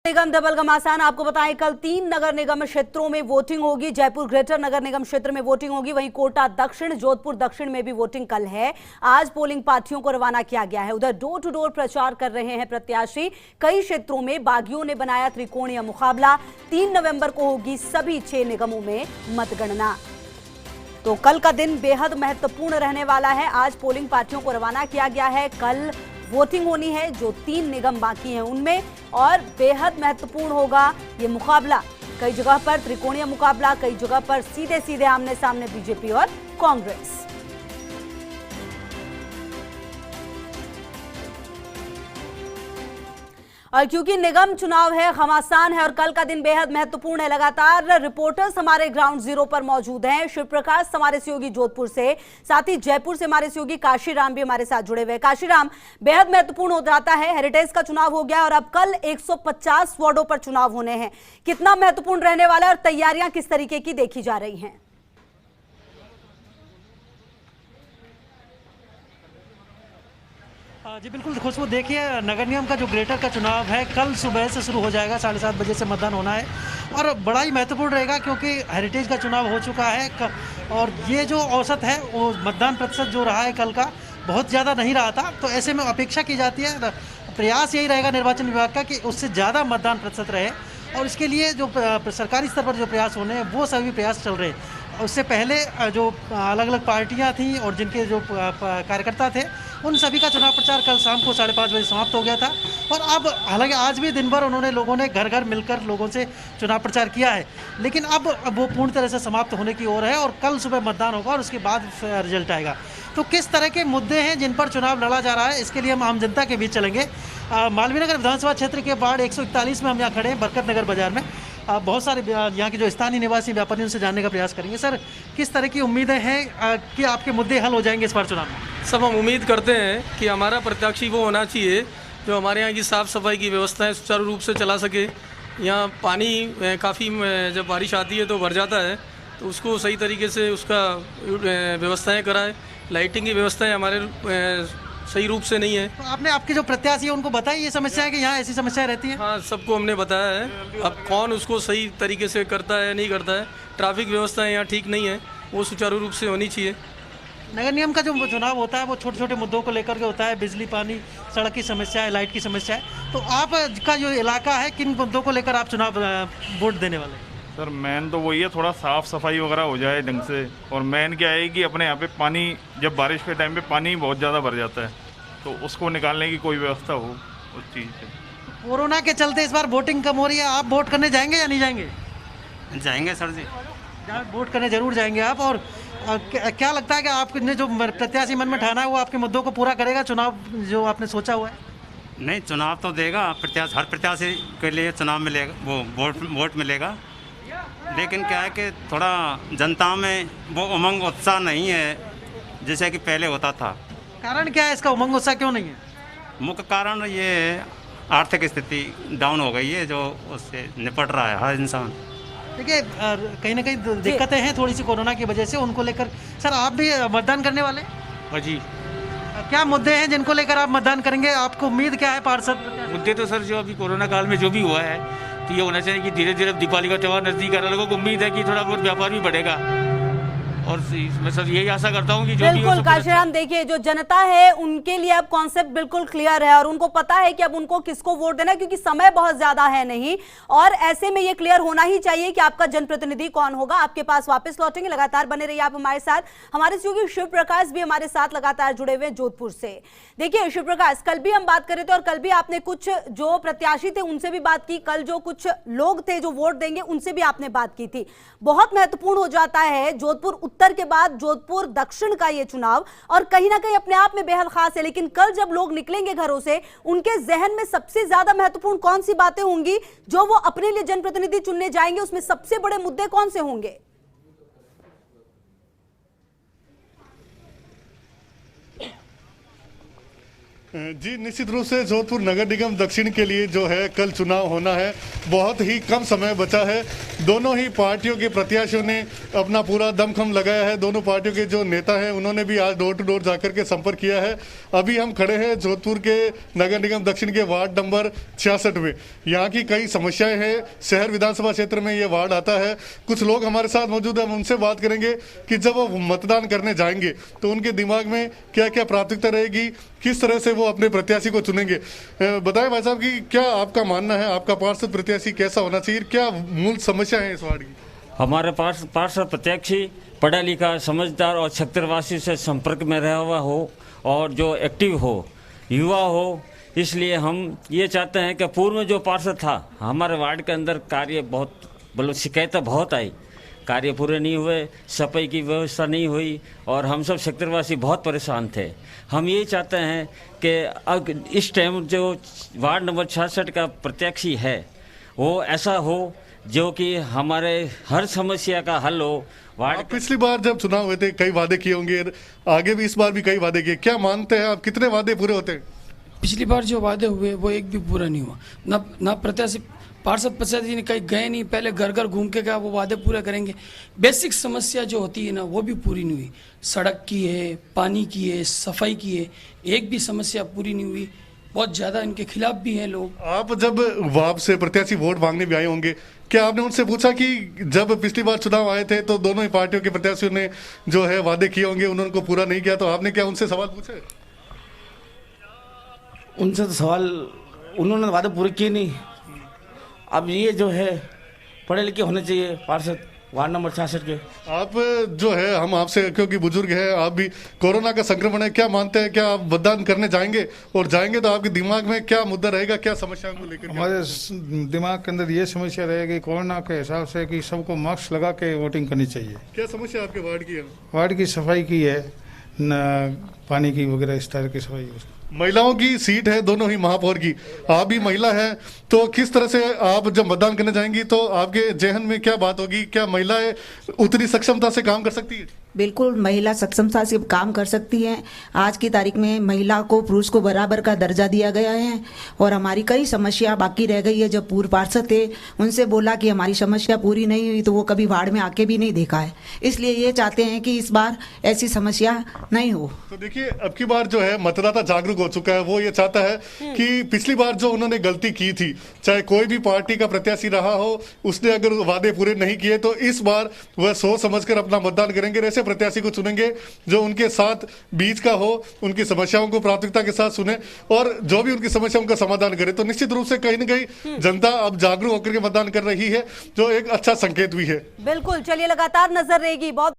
निगम double घमासान। आपको बताएं कल 3 नगर निगम क्षेत्रों में वोटिंग होगी। जयपुर ग्रेटर नगर निगम क्षेत्र में वोटिंग होगी, वहीं कोटा दक्षिण, जोधपुर दक्षिण में भी वोटिंग कल है। आज पोलिंग पार्टियों को रवाना किया गया है। उधर डोर टू डोर प्रचार कर रहे हैं प्रत्याशी। कई क्षेत्रों में बागियों ने बनाया त्रिकोणीय मुकाबला। 3 नवंबर को होगी सभी 6 निगमों में मतगणना। तो कल का दिन बेहद महत्वपूर्ण रहने वाला है। आज पोलिंग पार्टियों को रवाना किया गया है। कल वोटिंग होनी है जो 3 निगम बाकी हैं उनमें, और बेहद महत्वपूर्ण होगा ये मुकाबला। कई जगह पर त्रिकोणीय मुकाबला, कई जगह पर सीधे सीधे आमने सामने बीजेपी और कांग्रेस। और क्योंकि निगम चुनाव है, घमासान है और कल का दिन बेहद महत्वपूर्ण है, लगातार रिपोर्टर्स हमारे ग्राउंड जीरो पर मौजूद हैं। शिव प्रकाश हमारे सहयोगी जोधपुर से, साथ ही जयपुर से हमारे सहयोगी काशीराम भी हमारे साथ जुड़े हुए हैं। काशीराम, बेहद महत्वपूर्ण हो जाता है, हेरिटेज का चुनाव हो गया और अब कल 150 वार्डों पर चुनाव होने हैं। कितना महत्वपूर्ण रहने वाला है और तैयारियां किस तरीके की देखी जा रही हैं? जी बिल्कुल खुशबू, देखिए नगर निगम का जो ग्रेटर का चुनाव है कल सुबह से शुरू हो जाएगा। 7:30 बजे से मतदान होना है और बड़ा ही महत्वपूर्ण रहेगा क्योंकि हेरिटेज का चुनाव हो चुका है और ये जो औसत है वो मतदान प्रतिशत जो रहा है कल का बहुत ज़्यादा नहीं रहा था। तो ऐसे में अपेक्षा की जाती है, प्रयास यही रहेगा निर्वाचन विभाग का कि उससे ज़्यादा मतदान प्रतिशत रहे, और इसके लिए जो सरकारी स्तर पर जो प्रयास होने हैं वो सभी प्रयास चल रहे हैं। उससे पहले जो अलग अलग पार्टियां थीं और जिनके जो कार्यकर्ता थे उन सभी का चुनाव प्रचार कल शाम को 5:30 बजे समाप्त हो गया था। और अब हालांकि आज भी दिन भर लोगों ने घर घर मिलकर लोगों से चुनाव प्रचार किया है, लेकिन अब वो पूर्ण तरह से समाप्त होने की ओर है और कल सुबह मतदान होगा और उसके बाद रिजल्ट आएगा। तो किस तरह के मुद्दे हैं जिन पर चुनाव लड़ा जा रहा है, इसके लिए हम आम जनता के बीच चलेंगे। मालवीय नगर विधानसभा क्षेत्र के वार्ड 141 में हम यहाँ खड़े हैं, बरकत नगर बाजार में। बहुत सारे यहाँ के जो स्थानीय निवासी व्यापारियों से जानने का प्रयास करेंगे। सर, किस तरह की उम्मीदें हैं कि आपके मुद्दे हल हो जाएंगे इस बार चुनाव में? सब हम उम्मीद करते हैं कि हमारा प्रत्याशी वो होना चाहिए जो हमारे यहाँ की साफ़ सफाई की व्यवस्थाएं सुचारू रूप से चला सके। यहाँ पानी काफ़ी जब बारिश आती है तो भर जाता है, तो उसको सही तरीके से उसका व्यवस्थाएं कराए। लाइटिंग की व्यवस्थाएं हमारे सही रूप से नहीं है। तो आपने आपके जो प्रत्याशी है उनको बताया ये समस्या है कि यहाँ ऐसी समस्याएं रहती हैं? हाँ, सबको हमने बताया है। अब कौन उसको सही तरीके से करता है नहीं करता है। ट्रैफिक व्यवस्थाएं यहाँ ठीक नहीं है, वो सुचारू रूप से होनी चाहिए। नगर निगम का जो चुनाव होता है वो छोटे छोटे मुद्दों को लेकर के होता है, बिजली, पानी, सड़क की समस्या है, लाइट की समस्या है। तो आपका जो इलाका है किन मुद्दों को लेकर आप चुनाव वोट देने वाले हैं? सर मेन तो वही है, थोड़ा साफ़ सफाई वगैरह हो जाए ढंग से। और मेन क्या है कि अपने यहाँ पे पानी, जब बारिश के टाइम पे पानी बहुत ज़्यादा भर जाता है, तो उसको निकालने की कोई व्यवस्था हो उस चीज़ से। कोरोना के चलते इस बार वोटिंग कम हो रही है, आप वोट करने जाएंगे या नहीं जाएंगे? जाएंगे सर जी, वोट करने जरूर जाएंगे आप। और क्या लगता है कि आपने जो प्रत्याशी मन में ठाना है वो आपके मुद्दों को पूरा करेगा, चुनाव जो आपने सोचा हुआ है? नहीं, चुनाव तो देगा प्रत्याशी, हर प्रत्याशी के लिए चुनाव मिलेगा, वो वोट मिलेगा। लेकिन क्या है कि थोड़ा जनता में वो उमंग उत्साह नहीं है जैसे कि पहले होता था। कारण क्या है इसका, उमंग उत्साह क्यों नहीं है? मुख्य कारण ये आर्थिक स्थिति डाउन हो गई है, जो उससे निपट रहा है हर इंसान। देखिए कहीं ना कहीं दिक्कतें हैं थोड़ी सी कोरोना की वजह से, उनको लेकर। सर, आप भी मतदान करने वाले? हाँ जी। क्या मुद्दे हैं जिनको लेकर आप मतदान करेंगे? आपको उम्मीद क्या है पार्षद? मुद्दे तो सर जो अभी कोरोना काल में जो भी हुआ है, तो ये होना चाहिए कि धीरे धीरे दीपावली का त्यौहार नजदीक आ रहा है, लोगों को उम्मीद है कि थोड़ा बहुत व्यापार भी बढ़ेगा। और मैं सर यही आशा करता हूँ कि जो बिल्कुल काशीराम, देखिए जो जनता है उनके लिए अब कॉन्सेप्ट बिल्कुल क्लियर है और उनको पता है कि अब उनको किसको वोट देना है, क्योंकि समय बहुत ज्यादा है नहीं। और ऐसे में ये क्लियर होना ही चाहिए कि आपका जनप्रतिनिधि कौन होगा। आपके पास वापस लौटेंगे, लगातार बने रहिए आप हमारे साथ। हमारे सहयोगी शिव प्रकाश भी हमारे साथ लगातार जुड़े हुए जोधपुर से। देखिए शिव प्रकाश, कल भी हम बात कर रहे थे और कल भी आपने कुछ जो प्रत्याशी थे उनसे भी बात की, कल जो कुछ लोग थे जो वोट देंगे उनसे भी आपने बात की थी। बहुत महत्वपूर्ण हो जाता है जोधपुर उत्तर के बाद जोधपुर दक्षिण का ये चुनाव, और कहीं ना कहीं अपने आप में बेहद खास है। लेकिन कल जब लोग निकलेंगे घरों से, उनके जहन में सबसे ज्यादा महत्वपूर्ण कौन सी बातें होंगी जो वो अपने लिए जनप्रतिनिधि चुनने जाएंगे? उसमें सबसे बड़े मुद्दे कौन से होंगे? जी, निश्चित रूप से जोधपुर नगर निगम दक्षिण के लिए जो है कल चुनाव होना है। बहुत ही कम समय बचा है। दोनों ही पार्टियों के प्रत्याशियों ने अपना पूरा दमखम लगाया है। दोनों पार्टियों के जो नेता हैं उन्होंने भी आज डोर टू डोर जाकर के संपर्क किया है। अभी हम खड़े हैं जोधपुर के नगर निगम दक्षिण के वार्ड नंबर 66 में। यहाँ की कई समस्याएं हैं। शहर विधानसभा क्षेत्र में ये वार्ड आता है। कुछ लोग हमारे साथ मौजूद हैं, हम उनसे बात करेंगे कि जब वो मतदान करने जाएंगे तो उनके दिमाग में क्या क्या प्राथमिकता रहेगी, किस तरह से वो अपने प्रत्याशी को चुनेंगे। बताएं भाई साहब कि क्या आपका मानना है, आपका पार्षद प्रत्याशी कैसा होना चाहिए, क्या मूल समस्या है इस वार्ड की? हमारे पार्षद प्रत्याशी पढ़ा लिखा, समझदार और क्षेत्रवासी से संपर्क में रहा हुआ हो और जो एक्टिव हो, युवा हो। इसलिए हम ये चाहते हैं कि पूर्व में जो पार्षद था हमारे वार्ड के अंदर कार्य बहुत मतलब शिकायतें बहुत आई, कार्य पूरे नहीं हुए, सफाई की व्यवस्था नहीं हुई और हम सब क्षेत्रवासी बहुत परेशान थे। हम ये चाहते हैं कि अब इस टाइम जो वार्ड नंबर 66 का प्रत्याशी है वो ऐसा हो जो कि हमारे हर समस्या का हल हो। वार्ड पिछली बार जब चुनाव हुए थे कई वादे किए होंगे, आगे भी इस बार भी कई वादे किए, क्या मानते हैं आप कितने वादे पूरे होते हैं? पिछली बार जो वादे हुए वो एक भी पूरा नहीं हुआ। ना प्रत्याशी पार्षद प्रत्याशी ने कहीं गए नहीं, पहले घर घर घूम के क्या वो वादे पूरे करेंगे। बेसिक समस्या जो होती है ना वो भी पूरी नहीं हुई। सड़क की है, पानी की है, सफाई की है, एक भी समस्या पूरी नहीं हुई। बहुत ज़्यादा इनके खिलाफ भी हैं लोग। आप जब वार्ड से प्रत्याशी वोट मांगने भी आए होंगे, क्या आपने उनसे पूछा कि जब पिछली बार चुनाव आए थे तो दोनों ही पार्टियों के प्रत्याशियों ने जो है वादे किए होंगे उन्होंने को पूरा नहीं किया, तो आपने क्या उनसे सवाल पूछे? उनसे तो सवाल, उन्होंने वादे पूरे किए नहीं। अब ये जो है पढ़े लिखे होने चाहिए पार्षद वार्ड नंबर 66 के। आप जो है, हम आपसे क्योंकि बुजुर्ग हैं, आप भी, कोरोना का संक्रमण है, क्या मानते हैं, क्या आप मतदान करने जाएंगे? और जाएंगे तो आपके दिमाग में क्या मुद्दा रहेगा, क्या समस्या को लेकर? हमारे दिमाग के अंदर ये समस्या रहेगी कोरोना के हिसाब से कि सबको मास्क लगा के वोटिंग करनी चाहिए। क्या समस्या आपके वार्ड की है? वार्ड की सफाई की है, न पानी की वगैरह इस तरह की सफाई। महिलाओं की सीट है दोनों ही महापौर की, आप भी महिला हैं, तो किस तरह से आप जब मतदान करने जाएंगी तो आपके जहन में क्या बात होगी? क्या महिलाएं उतनी सक्षमता से काम कर सकती है? बिल्कुल, महिला सक्षमता से काम कर सकती हैं। आज की तारीख में महिला को पुरुष को बराबर का दर्जा दिया गया है और हमारी कई समस्या बाकी रह गई है। जब पूर्व पार्षद थे उनसे बोला कि हमारी समस्या पूरी नहीं हुई तो वो कभी वार्ड में आके भी नहीं देखा है। इसलिए ये चाहते हैं कि इस बार ऐसी समस्या नहीं हो। तो देखिए, अब की बार जो है मतदाता जागरूक हो चुका है। वो ये चाहता है कि पिछली बार जो उन्होंने गलती की थी, चाहे कोई भी पार्टी का प्रत्याशी रहा हो, उसने अगर वादे पूरे नहीं किए तो इस बार वह सोच समझकर अपना मतदान करेंगे, ऐसे प्रत्याशी को चुनेंगे जो उनके साथ बीच का हो, उनकी समस्याओं को प्राथमिकता के साथ सुने और जो भी उनकी समस्याओं का समाधान करे। तो निश्चित रूप से कहीं न कहीं जनता अब जागरूक होकर के मतदान कर रही है, जो एक अच्छा संकेत भी है। बिल्कुल, चलिए लगातार नजर रहेगी। बहुत